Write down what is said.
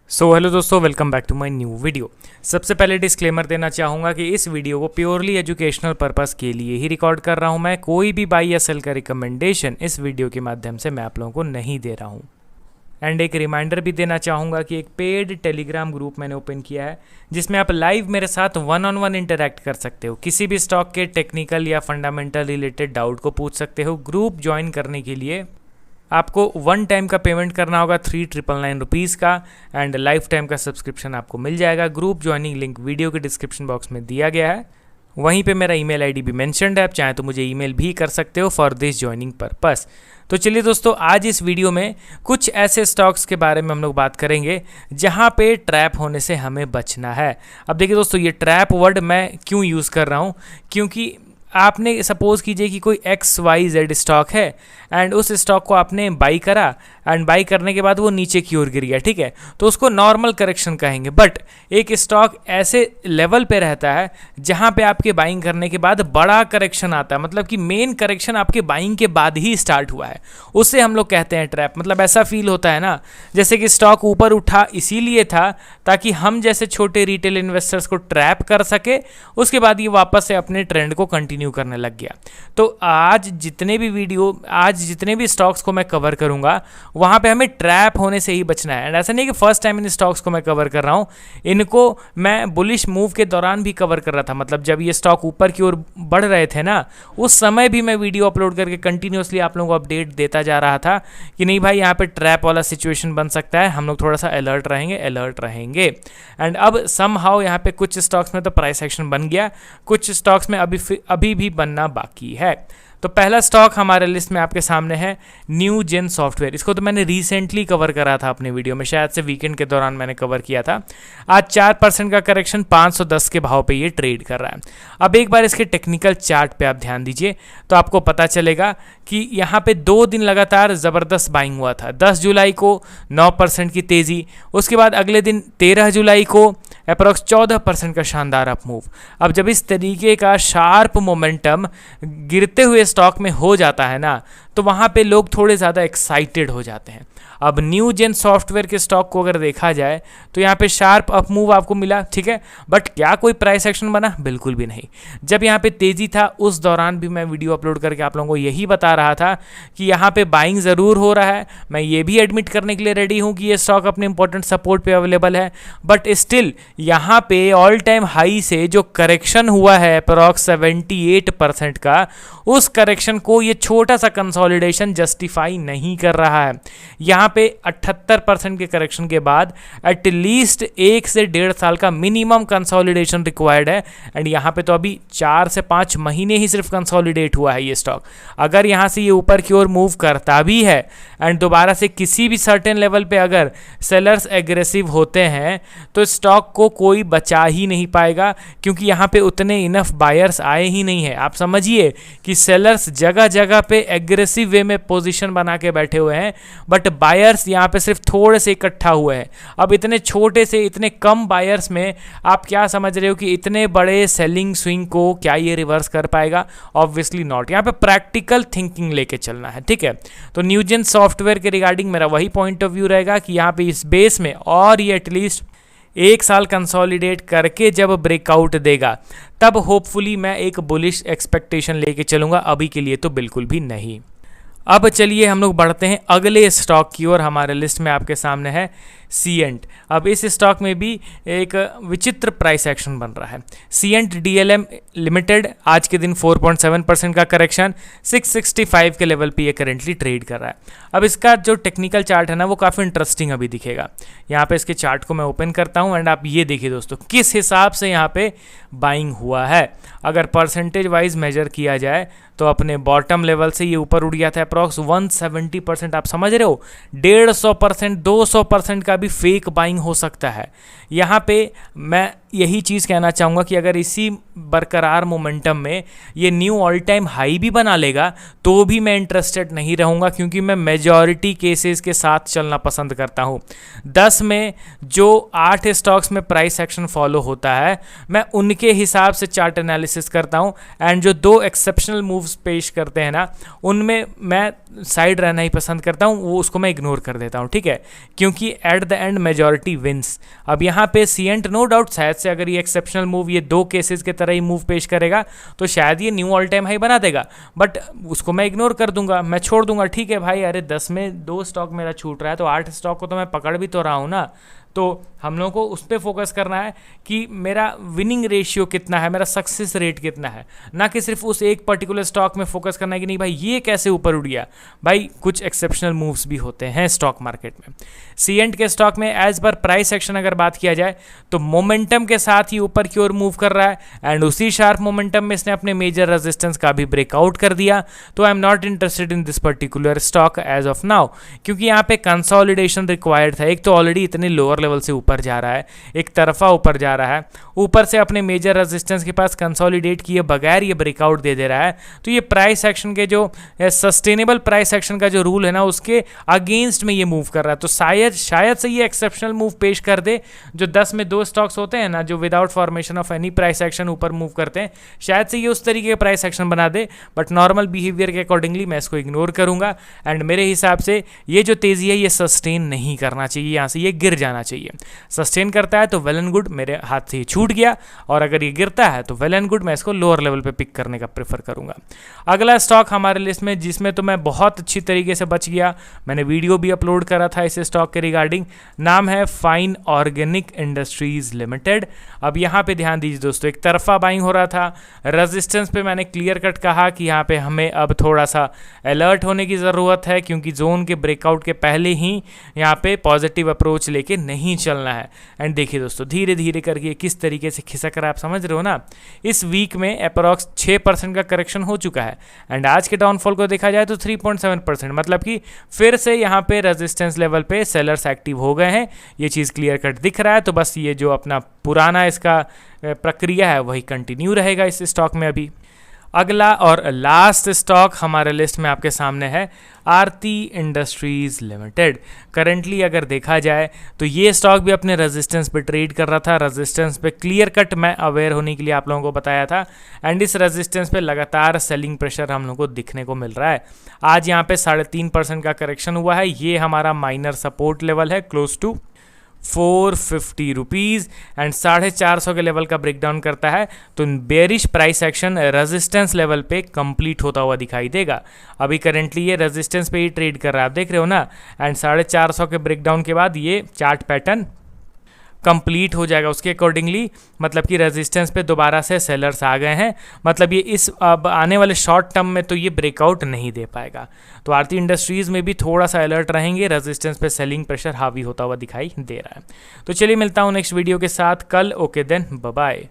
Hello दोस्तों, welcome back to my new video. सबसे पहले डिस्क्लेमर देना चाहूँगा कि इस वीडियो को प्योरली एजुकेशनल पर्पस के लिए ही रिकॉर्ड कर रहा हूँ। मैं कोई भी बाई या सेल का रिकमेंडेशन इस वीडियो के माध्यम से मैं आप लोगों को नहीं दे रहा हूँ। एंड एक रिमाइंडर भी देना चाहूँगा कि एक पेड टेलीग्राम ग्रुप मैंने ओपन किया है जिसमें आप लाइव मेरे साथ वन ऑन वन इंटरेक्ट कर सकते हो। किसी भी स्टॉक के टेक्निकल या फंडामेंटल रिलेटेड डाउट को पूछ सकते हो। ग्रुप ज्वाइन करने के लिए आपको वन टाइम का पेमेंट करना होगा 3,999 रुपीज़ का, एंड लाइफ टाइम का सब्सक्रिप्शन आपको मिल जाएगा। ग्रुप ज्वाइनिंग लिंक वीडियो के डिस्क्रिप्शन बॉक्स में दिया गया है। वहीं पे मेरा ईमेल आईडी भी मेंशन्ड है, आप चाहें तो मुझे ईमेल भी कर सकते हो फॉर दिस ज्वाइनिंग पर्पस। तो चलिए दोस्तों, आज इस वीडियो में कुछ ऐसे स्टॉक्स के बारे में हम लोग बात करेंगे जहां पे ट्रैप होने से हमें बचना है। अब देखिए दोस्तों, ये ट्रैप वर्ड मैं क्यों यूज़ कर रहा हूं, क्योंकि आपने सपोज कीजिए कि कोई XYZ स्टॉक है एंड उस स्टॉक को आपने बाई करा एंड बाई करने के बाद वो नीचे की ओर गिर गया, ठीक है, तो उसको नॉर्मल करेक्शन कहेंगे। बट एक स्टॉक ऐसे लेवल पे रहता है जहां पे आपके बाइंग करने के बाद बड़ा करेक्शन आता है, मतलब कि मेन करेक्शन आपके बाइंग के बाद ही स्टार्ट हुआ है, उससे हम लोग कहते हैं ट्रैप। मतलब ऐसा फील होता है ना जैसे कि स्टॉक ऊपर उठा इसीलिए था ताकि हम जैसे छोटे रिटेल इन्वेस्टर्स को ट्रैप कर सके, उसके बाद ये वापस से अपने ट्रेंड को कंटिन्यू करने लग गया। तो आज जितने भी स्टॉक्स को मैं कवर करूंगा वहां पे हमें ट्रैप होने से ही बचना है। एंड ऐसा नहीं कि फर्स्ट टाइम इन स्टॉक्स को मैं कवर कर रहा हूं, इनको मैं बुलिश मूव के दौरान भी कवर कर रहा था। मतलब जब ये स्टॉक ऊपर की ओर बढ़ रहे थे ना, उस समय भी मैं वीडियो अपलोड करके कंटिन्यूसली आप लोगों को अपडेट देता जा रहा था कि नहीं भाई, यहाँ पे ट्रैप वाला सिचुएशन बन सकता है, हम लोग थोड़ा सा अलर्ट रहेंगे। एंड अब समहाउ यहाँ पे कुछ स्टॉक्स में तो प्राइस एक्शन बन गया, कुछ स्टॉक्स में अभी भी बनना बाकी है। तो पहला स्टॉक हमारे लिस्ट में आपके सामने है न्यू जेन सॉफ्टवेयर। इसको तो मैंने रिसेंटली कवर करा था अपने वीडियो में, शायद से वीकेंड के दौरान मैंने कवर किया था। आज 4% का करेक्शन 510 के भाव पे ये ट्रेड कर रहा है। अब एक बार इसके टेक्निकल चार्ट पे आप ध्यान दीजिए तो आपको पता चलेगा कि यहाँ पे 2 दिन लगातार ज़बरदस्त बाइंग हुआ था। 10 जुलाई को 9% की तेज़ी, उसके बाद अगले दिन 13 जुलाई को अप्रॉक्स 14% का शानदार अप मूव। अब जब इस तरीके का शार्प मोमेंटम गिरते हुए स्टॉक में हो जाता है ना, तो वहाँ पे लोग थोड़े ज़्यादा एक्साइटेड हो जाते हैं। अब न्यू जेन सॉफ्टवेयर के स्टॉक को अगर देखा जाए तो यहाँ पे शार्प अप मूव आपको मिला, ठीक है, बट क्या कोई प्राइस एक्शन बना? बिल्कुल भी नहीं। जब यहाँ पे तेज़ी था उस दौरान भी मैं वीडियो अपलोड करके आप लोगों को यही बता रहा था कि यहाँ पे बाइंग ज़रूर हो रहा है। मैं ये भी एडमिट करने के लिए रेडी हूँ कि ये स्टॉक अपने इंपॉर्टेंट सपोर्ट पे अवेलेबल है, बट स्टिल यहाँ पे ऑल टाइम हाई से जो करेक्शन हुआ है अप्रॉक्स 78% का, उस करेक्शन को ये छोटा सा कंसोलिडेशन जस्टिफाई नहीं कर रहा है। यहाँ पे 78% के करेक्शन के बाद एटलीस्ट 1 से 1.5 साल का मिनिमम कंसोलिडेशन रिक्वायर्ड है। एंड यहाँ पे तो अभी 4 से 5 महीने ही सिर्फ कंसोलिडेट हुआ है ये स्टॉक। अगर यहाँ से ये ऊपर की ओर मूव करता भी है एंड दोबारा से किसी भी सर्टेन लेवल पे अगर सेलर्स एग्रेसिव होते हैं तो स्टॉक को कोई बचा ही नहीं पाएगा, क्योंकि यहाँ पे उतने इनफ बायर्स आए ही नहीं है। आप समझिए कि सेलर्स जगह जगह पे एग्रेसिव वे में पोजीशन बना के बैठे हुए हैं, बट बायर्स यहाँ पे सिर्फ थोड़े से इकट्ठा हुए हैं। अब इतने छोटे से इतने कम बायर्स में आप क्या समझ रहे हो कि इतने बड़े सेलिंग स्विंग को क्या ये रिवर्स कर पाएगा? Obviously not. यहाँ पे प्रैक्टिकल थिंकिंग लेके चलना है, ठीक है। तो न्यू जेन सॉफ्टवेयर के रिगार्डिंग मेरा वही पॉइंट ऑफ व्यू रहेगा कि यहाँ पे इस बेस में और ये एटलीस्ट 1 साल कंसोलिडेट करके जब ब्रेकआउट देगा तब होपफुली मैं एक बुलिश एक्सपेक्टेशन लेके चलूँगा। अभी के लिए तो बिल्कुल भी नहीं। अब चलिए हम लोग बढ़ते हैं अगले स्टॉक की ओर। हमारे लिस्ट में आपके सामने है सीएंट। अब इस स्टॉक में भी एक विचित्र प्राइस एक्शन बन रहा है। सीएंट डीएलएम लिमिटेड आज के दिन 4.7% का करेक्शन 665 के लेवल पे ये करेंटली ट्रेड कर रहा है। अब इसका जो टेक्निकल चार्ट है ना, वो काफ़ी इंटरेस्टिंग अभी दिखेगा। यहाँ पे इसके चार्ट को मैं ओपन करता हूँ एंड आप ये देखिए दोस्तों किस हिसाब से यहाँ पे बाइंग हुआ है। अगर परसेंटेज वाइज मेजर किया जाए तो अपने बॉटम लेवल से ये ऊपर उठ गया था अप्रॉक्स 170%। आप समझ रहे हो, 150%, 200% का भी फेक बाइंग हो सकता है। यहाँ पे मैं यही चीज़ कहना चाहूँगा कि अगर इसी बरकरार मोमेंटम में ये न्यू ऑल टाइम हाई भी बना लेगा तो भी मैं इंटरेस्टेड नहीं रहूँगा, क्योंकि मैं मेजॉरिटी केसेस के साथ चलना पसंद करता हूँ। 10 में जो 8 स्टॉक्स में प्राइस एक्शन फॉलो होता है मैं उनके हिसाब से चार्ट एनालिसिस करता हूँ, एंड जो 2 एक्सेप्शनल मूव्स पेश करते हैं ना उनमें मैं साइड रहना ही पसंद करता हूँ, वो उसको मैं इग्नोर कर देता हूँ, ठीक है, क्योंकि at the end majority wins. अब यहाँ पे सीएंट नो डाउट शायद से अगर ये एक्सेप्शनल मूव ये 2 केसेस के तरह ही मूव पेश करेगा तो शायद ये न्यू ऑल टाइम हाई बना देगा, बट उसको मैं इग्नोर कर दूंगा, मैं छोड़ दूंगा। ठीक है भाई, अरे 10 में 2 स्टॉक मेरा छूट रहा है तो 8 स्टॉक को तो मैं पकड़ भी तो रहा हूँ ना। तो हम लोगों को उस पर फोकस करना है कि मेरा विनिंग रेशियो कितना है, मेरा सक्सेस रेट कितना है, ना कि सिर्फ उस एक पर्टिकुलर स्टॉक में फोकस करना है कि नहीं भाई ये कैसे ऊपर उड़ गया। भाई कुछ एक्सेप्शनल मूव्स भी होते हैं स्टॉक मार्केट में। सीएंट के स्टॉक में एज पर प्राइस एक्शन अगर बात किया जाए तो मोमेंटम के साथ ही ऊपर की ओर मूव कर रहा है, एंड उसी शार्प मोमेंटम में इसने अपने मेजर रेजिस्टेंस का भी ब्रेकआउट कर दिया। तो I am not interested in this particular stock as of now, क्योंकि यहाँ पे कंसोलिडेशन रिक्वायर्ड था। एक तो ऑलरेडी इतने लोअर लेवल से ऊपर जा रहा है, एक तरफा ऊपर जा रहा है, ऊपर से अपने मेजर रेजिस्टेंस के पास कंसोलिडेट किए बगैर ये ब्रेकआउट दे दे रहा है। तो ये प्राइस एक्शन के जो सस्टेनेबल प्राइस एक्शन का जो रूल है ना उसके अगेंस्ट में ये मूव कर रहा है। तो शायद से ये एक्सेप्शनल मूव पेश कर दे। जो 10 में 2 स्टॉक्स होते हैं ना जो without formation of any price action ऊपर मूव करते हैं, शायद से ये उस तरीके का प्राइस एक्शन बना दे, बट नॉर्मल बिहेवियर के अकॉर्डिंगली मैं इसको इग्नोर करूंगा। एंड मेरे हिसाब से ये जो तेजी है ये सस्टेन नहीं करना चाहिए, यहाँ से ये गिर जाना चाहिए। सस्टेन करता है तो वेल एंड गुड, मेरे हाथ से ये छूट गया, और अगर ये गिरता है तो वेल एंड गुड, मैं इसको लोअर लेवल पे पिक करने का प्रेफर करूंगा। अगला स्टॉक हमारे लिस्ट में जिसमें तो मैं बहुत अच्छी तरीके से बच गया, मैंने वीडियो भी अपलोड करा था इस स्टॉक के रिगार्डिंग, नाम है फाइन ऑर्गेनिक इंडस्ट्रीज लिमिटेड। अब यहाँ पे ध्यान दीजिए दोस्तों, एक तरफा बाइंग हो रहा था, रेजिस्टेंस पे मैंने क्लियर कट कहा कि यहाँ पे हमें अब थोड़ा सा अलर्ट होने की ज़रूरत है, क्योंकि जोन के ब्रेकआउट के पहले ही यहाँ पे पॉजिटिव अप्रोच लेके नहीं चलना है। एंड देखिए दोस्तों धीरे धीरे करके किस तरीके से खिसक रहा है, आप समझ रहे हो ना। इस वीक में अप्रॉक्स 6% का करेक्शन हो चुका है, एंड आज के डाउनफॉल को देखा जाए तो 3.7%, मतलब कि फिर से यहाँ पे रेजिस्टेंस लेवल पे सेलर्स एक्टिव हो गए हैं, ये चीज़ क्लियर कट दिख रहा है। तो बस ये जो अपना पुराना इसका प्रक्रिया है वही कंटिन्यू रहेगा इस स्टॉक में। अभी अगला और लास्ट स्टॉक हमारे लिस्ट में आपके सामने है आरती इंडस्ट्रीज़ लिमिटेड। करंटली अगर देखा जाए तो ये स्टॉक भी अपने रेजिस्टेंस पे ट्रेड कर रहा था, रेजिस्टेंस पे क्लियर कट मैं अवेयर होने के लिए आप लोगों को बताया था, एंड इस रेजिस्टेंस पे लगातार सेलिंग प्रेशर हम लोगों को दिखने को मिल रहा है। आज यहाँ पे 3.5% का करेक्शन हुआ है, ये हमारा माइनर सपोर्ट लेवल है क्लोज टू 450 रुपीज़, एंड 450 के लेवल का ब्रेकडाउन करता है तो bearish price action resistance level पे कंप्लीट होता हुआ दिखाई देगा। अभी करंटली ये रेजिस्टेंस पे ही ट्रेड कर रहा है, आप देख रहे हो ना, एंड 450 के ब्रेकडाउन के बाद ये चार्ट पैटर्न कंप्लीट हो जाएगा उसके अकॉर्डिंगली, मतलब कि रेजिस्टेंस पे दोबारा से सेलर्स आ गए हैं, मतलब ये इस अब आने वाले शॉर्ट टर्म में तो ये ब्रेकआउट नहीं दे पाएगा। तो आरती इंडस्ट्रीज़ में भी थोड़ा सा अलर्ट रहेंगे, रेजिस्टेंस पे सेलिंग प्रेशर हावी होता हुआ दिखाई दे रहा है। तो चलिए मिलता हूँ नेक्स्ट वीडियो के साथ कल। Okay then, bye bye.